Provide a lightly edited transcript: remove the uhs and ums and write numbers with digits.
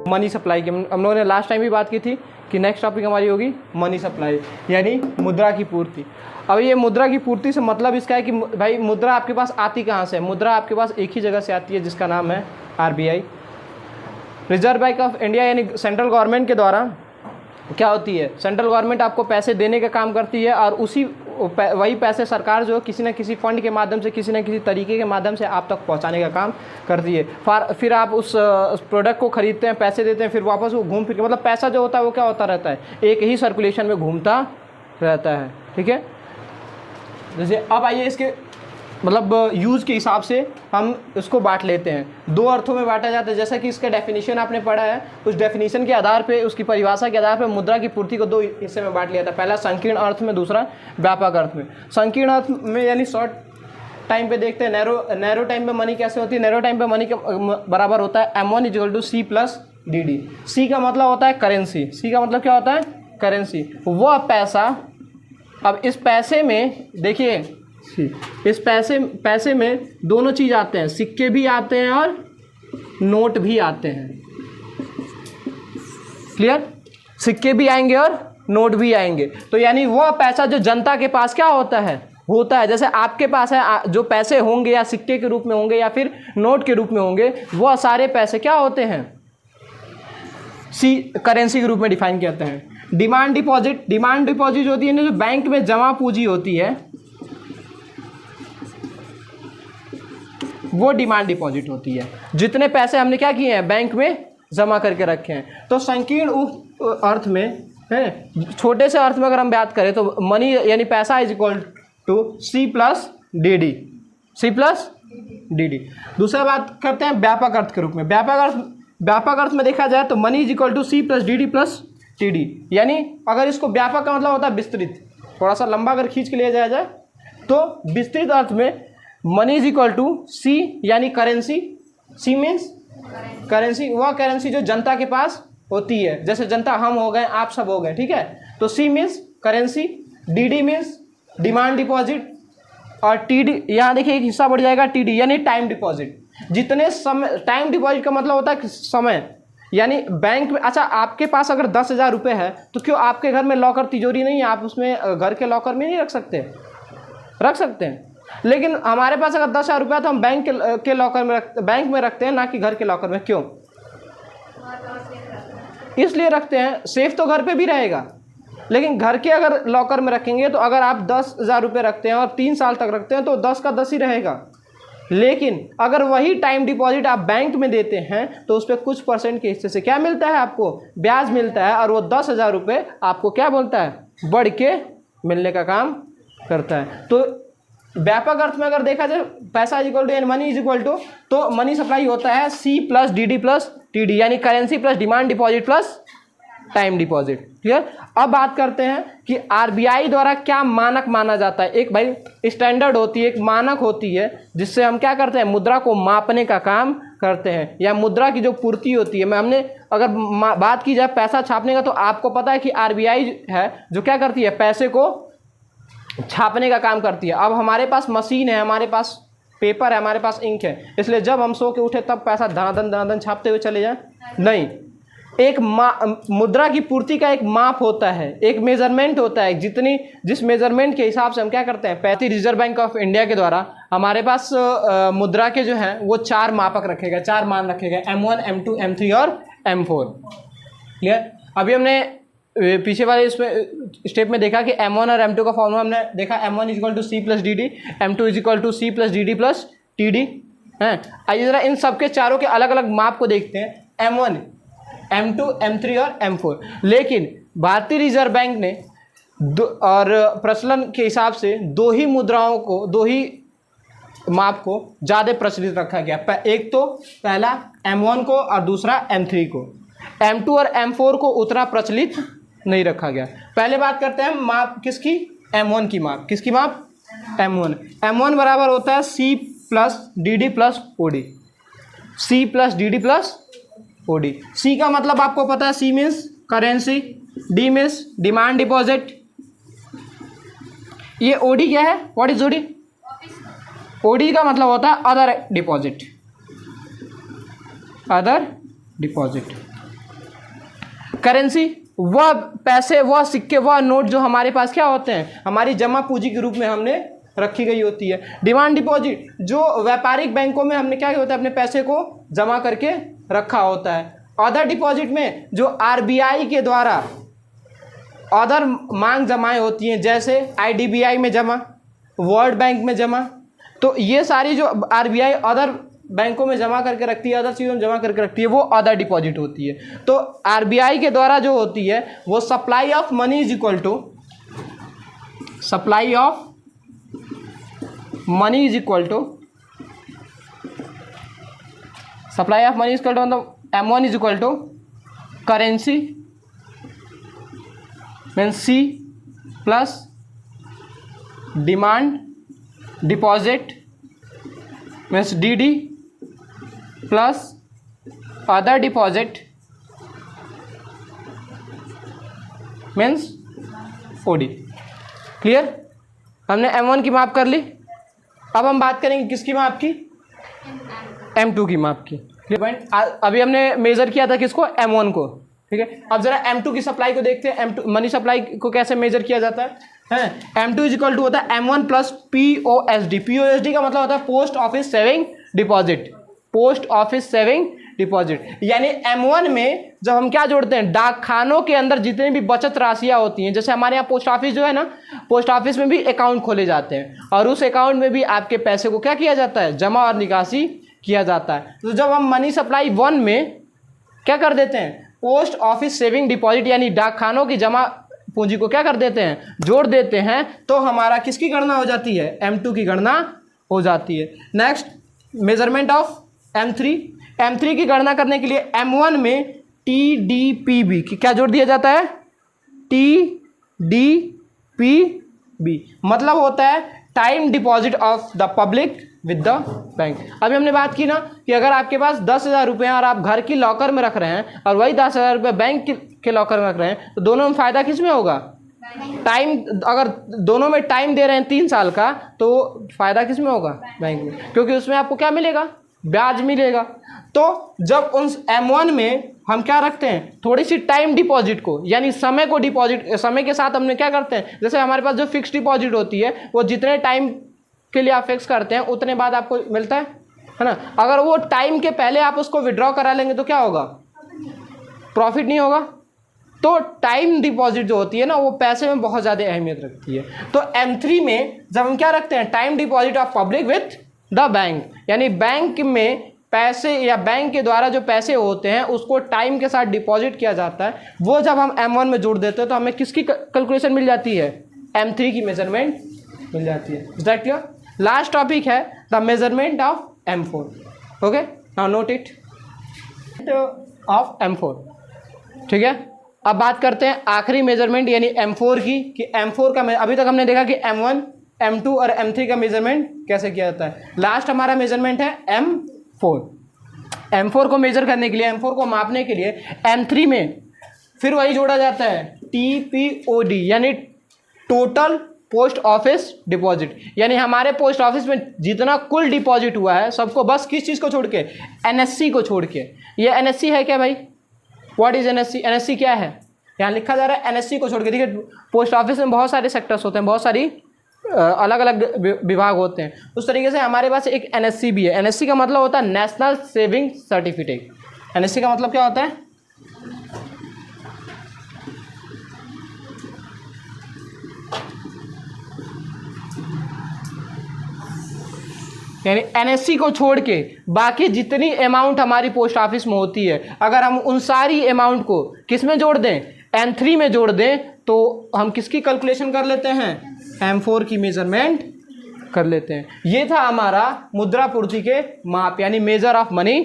Money supply की हम लोगों ने लास्ट टाइम भी बात की थी कि नेक्स्ट टॉपिक हमारी होगी मनी सप्लाई, यानी मुद्रा की पूर्ति। अब ये मुद्रा की पूर्ति से मतलब इसका है कि भाई मुद्रा आपके पास आती कहाँ से है? मुद्रा आपके पास एक ही जगह से आती है जिसका नाम है RBI, reserve bank of India, यानी सेंट्रल गवर्नमेंट के द्वारा क्या होती है, सेंट्रल गवर्नमेंट आपको पैसे देने का काम करती है और वही पैसे सरकार जो किसी न किसी फंड के माध्यम से, किसी न किसी तरीके के माध्यम से आप तक पहुंचाने का काम करती है। फिर आप उस प्रोडक्ट को खरीदते हैं, पैसे देते हैं, फिर वापस वो घूम फिर के, मतलब पैसा जो होता है वो क्या होता रहता है, एक ही सर्कुलेशन में घूमता रहता है। ठीक है, जैसे अब आइए इसके मतलब यूज़ के हिसाब से हम इसको बांट लेते हैं। दो अर्थों में बांटा जाता है, जैसा कि इसका डेफिनेशन आपने पढ़ा है, उस डेफिनेशन के आधार पे, उसकी परिभाषा के आधार पे मुद्रा की पूर्ति को दो हिस्से में बांट लिया था, पहला संकीर्ण अर्थ में, दूसरा व्यापक अर्थ में। संकीर्ण अर्थ में यानी शॉर्ट टाइम पे देखते हैं, नैरो टाइम पे मनी कैसे होती है। नैरो टाइम पे मनी के बराबर होता है M1 = C + DD। C का मतलब होता है करेंसी, C का मतलब क्या होता है, करेंसी, वह पैसा। अब इस पैसे में देखिए, इस पैसे में दोनों चीज़ आते हैं, सिक्के भी आते हैं और नोट भी आते हैं। क्लियर, सिक्के भी आएंगे और नोट भी आएंगे। तो यानी वह पैसा जो जनता के पास क्या होता है, जैसे आपके पास है, जो पैसे होंगे या सिक्के के रूप में होंगे या फिर नोट के रूप में होंगे, वह सारे पैसे क्या होते हैं, करेंसी के रूप में डिफाइन करते हैं। डिमांड डिपॉजिट होती है जो बैंक में जमा पूंजी होती है, वो डिमांड डिपॉजिट होती है। जितने पैसे हमने क्या किए हैं, बैंक में जमा करके रखे हैं। तो संकीर्ण अर्थ में है, छोटे से अर्थ में अगर हम बात करें तो मनी यानी पैसा = C + DD, C + DD। दूसरा बात करते हैं व्यापक अर्थ के रूप में। व्यापक अर्थ में देखा जाए तो मनी = C + DD + TD, यानी अगर इसको व्यापक का मतलब होता है विस्तृत, थोड़ा सा लंबा अगर खींच के लिया जाए तो विस्तृत अर्थ में मनी = C यानी करेंसी। C मीन्स करेंसी, वह करेंसी जो जनता के पास होती है, जैसे जनता हम हो गए, आप सब हो गए, ठीक है। तो C means currency, DD means demand deposit, और TD यहाँ देखिए एक हिस्सा बढ़ जाएगा, TD यानी टाइम डिपॉजिट। जितने समय, टाइम डिपॉजिट का मतलब होता है समय, यानी बैंक में, अच्छा आपके पास अगर 10,000 रुपये है तो क्यों आपके घर में लॉकर तिजोरी नहीं है, आप उसमें घर के लॉकर में नहीं रख सकते हैं। लेकिन हमारे पास अगर 10,000 रुपया तो हम बैंक के लॉकर में बैंक में रखते हैं, ना कि घर के लॉकर में। क्यों? इसलिए रखते हैं, सेफ तो घर पे भी रहेगा, लेकिन घर के अगर लॉकर में रखेंगे तो अगर आप 10,000 रुपये रखते हैं और 3 साल तक रखते हैं तो 10 का 10 ही रहेगा। लेकिन अगर वही टाइम डिपॉजिट आप बैंक में देते हैं तो उस पर कुछ % के हिस्से से क्या मिलता है, आपको ब्याज मिलता है, और वो 10,000 रुपये आपको क्या बोलता है, बढ़ के मिलने का काम करता है। तो व्यापक अर्थ में अगर देखा जाए पैसा = मनी तो मनी सप्लाई होता है C + DD + TD, यानी currency plus demand deposit plus time deposit. Clear. अब बात करते हैं कि RBI द्वारा क्या मानक माना जाता है। एक भाई स्टैंडर्ड होती है, एक मानक होती है, जिससे हम क्या करते हैं, मुद्रा को मापने का काम करते हैं, या मुद्रा की जो पूर्ति होती है। हमने अगर बात की जाए पैसा छापने का, तो आपको पता है कि RBI है जो क्या करती है, पैसे को छापने का काम करती है। अब हमारे पास मशीन है, हमारे पास पेपर है, हमारे पास इंक है, इसलिए जब हम सो के उठे तब पैसा धनाधन छापते हुए चले जाए, नहीं। एक मुद्रा की पूर्ति का एक माप होता है, एक मेजरमेंट होता है, जिस मेजरमेंट के हिसाब से हम क्या करते हैं, पैसे रिजर्व बैंक ऑफ इंडिया के द्वारा हमारे पास मुद्रा के जो हैं वो 4 मापक रखे गए, 4 मान रखे गए, M1, M2, M3 और M4। क्लियर। अभी हमने पीछे वाले इसमें स्टेप में देखा कि M1 और M2 का फॉर्मूला हमने देखा, M1 = C + DD, M2 = C + DD + TD है। आइए जरा इन सबके चारों के अलग अलग माप को देखते हैं, M1, M2, M3 और M4। लेकिन भारतीय रिजर्व बैंक ने और प्रचलन के हिसाब से दो ही मुद्राओं को, दो ही माप को ज़्यादा प्रचलित रखा गया। एक तो पहला M1 को और दूसरा M3 को। M2 और M4 को उतना प्रचलित नहीं रखा गया। पहले बात करते हैं माप किसकी, M1 की माप। किसकी माप, M1 बराबर होता है C + DD + OD। C + DD + OD। C का मतलब आपको पता है, C means currency, D means demand deposit. ये OD क्या है, व्हाट इज OD? OD का मतलब होता है other deposit, other deposit. Currency वह पैसे, वह सिक्के, वह नोट जो हमारे पास क्या होते हैं, हमारी जमा पूंजी के रूप में हमने रखी गई होती है। डिमांड डिपॉजिट जो व्यापारिक बैंकों में हमने क्या होता है, अपने पैसे को जमा करके रखा होता है। अदर डिपॉजिट में जो आरबीआई के द्वारा अदर मांग जमाएं होती हैं, जैसे आईडीबीआई में जमा, वर्ल्ड बैंक में जमा, तो ये सारी जो आरबीआई अदर बैंकों में जमा करके रखती है, अदर चीज़ों में जमा करके रखती है, वो अदर डिपॉजिट होती है। तो आरबीआई के द्वारा जो होती है वो supply of money is equal to, supply of money is equal to, supply of money is equal to मतलब M1 is equal to currency mean C plus demand deposit means DD plus other deposit means OD। Clear? हमने M1 की माप कर ली। अब हम बात करेंगे किसकी माप की, M2 की माप की। अभी हमने मेजर किया था किसको, M1 को, ठीक है। अब जरा M2 की सप्लाई को देखते हैं। M2 मनी सप्लाई को कैसे मेजर किया जाता है। M2 इज इक्वल टू होता है M1 प्लस POSD। POSD का मतलब होता है post office saving deposit, post office saving deposit. यानी M1 में जब हम क्या जोड़ते हैं, डाक खानों के अंदर जितनी भी बचत राशियां होती हैं, जैसे हमारे यहाँ पोस्ट ऑफिस जो है ना, पोस्ट ऑफिस में भी अकाउंट खोले जाते हैं और उस अकाउंट में भी आपके पैसे को क्या किया जाता है, जमा और निकासी किया जाता है। तो जब हम मनी सप्लाई 1 में क्या कर देते हैं, पोस्ट ऑफिस सेविंग डिपॉजिट यानी डाक खानों की जमा पूंजी को क्या कर देते हैं, जोड़ देते हैं, तो हमारा किसकी गणना हो जाती है, M2 की गणना हो जाती है। Next measurement of M3। M3 की गणना करने के लिए M1 में TDPB क्या जोड़ दिया जाता है, TDPB मतलब होता है time deposit of the public with the bank. अभी हमने बात की ना कि अगर आपके पास 10,000 रुपये हैं और आप घर की लॉकर में रख रहे हैं और वही 10,000 रुपये बैंक के लॉकर में रख रहे हैं, तो दोनों में फ़ायदा किस में होगा, टाइम। अगर दोनों में टाइम दे रहे हैं 3 साल का, तो फ़ायदा किस में होगा, बैंक में, क्योंकि उसमें आपको क्या मिलेगा, ब्याज मिलेगा। तो जब उन M1 में हम क्या रखते हैं, थोड़ी सी टाइम डिपॉजिट को, यानी समय को डिपॉजिट, समय के साथ हमने क्या करते हैं, जैसे हमारे पास जो फिक्स डिपॉजिट होती है वो जितने टाइम के लिए आप फिक्स करते हैं उतने बाद आपको मिलता है ना। अगर वो टाइम के पहले आप उसको विड्रॉ करा लेंगे तो क्या होगा, प्रॉफिट नहीं होगा। तो टाइम डिपॉजिट जो होती है ना, वो पैसे में बहुत ज़्यादा अहमियत रखती है। तो M3 में जब हम क्या रखते हैं, time deposit of public with the bank, यानी बैंक में पैसे या बैंक के द्वारा जो पैसे होते हैं उसको टाइम के साथ डिपॉजिट किया जाता है, वो जब हम M1 में जोड़ देते हैं तो हमें किसकी कैलकुलेशन मिल जाती है, M3 की मेजरमेंट मिल जाती है। Is that clear? Last topic है the measurement of M4। Okay, now note it of M4। ठीक है, अब बात करते हैं आखिरी मेजरमेंट यानी M4 की, कि M4 का अभी तक हमने देखा कि M1, M2 और M3 का मेजरमेंट कैसे किया जाता है। लास्ट हमारा मेजरमेंट है M4। M4 को मेजर करने के लिए, M4 को मापने के लिए M3 में फिर वही जोड़ा जाता है TPOD यानी टोटल पोस्ट ऑफिस डिपॉजिट। यानी हमारे पोस्ट ऑफिस में जितना कुल डिपॉजिट हुआ है सबको, बस किस चीज़ को छोड़ के, NSC को छोड़ के। ये NSC है क्या भाई, व्हाट इज NSC? NSC क्या है, यहाँ लिखा जा रहा है NSC को छोड़ के। देखिए पोस्ट ऑफिस में बहुत सारे सेक्टर्स होते हैं, बहुत सारी अलग अलग विभाग होते हैं, उस तरीके से हमारे पास एक NSC भी है। NSC का मतलब होता है नेशनल सेविंग सर्टिफिकेट। NSC का मतलब क्या होता है, यानी NSC को छोड़ के बाकी जितनी अमाउंट हमारी पोस्ट ऑफिस में होती है, अगर हम उन सारी अमाउंट को किस में जोड़ दें, M3 में जोड़ दें, तो हम किसकी कैलकुलेशन कर लेते हैं, M4 की मेजरमेंट कर लेते हैं। ये था हमारा मुद्रा पूर्ति के माप यानी मेजर ऑफ मनी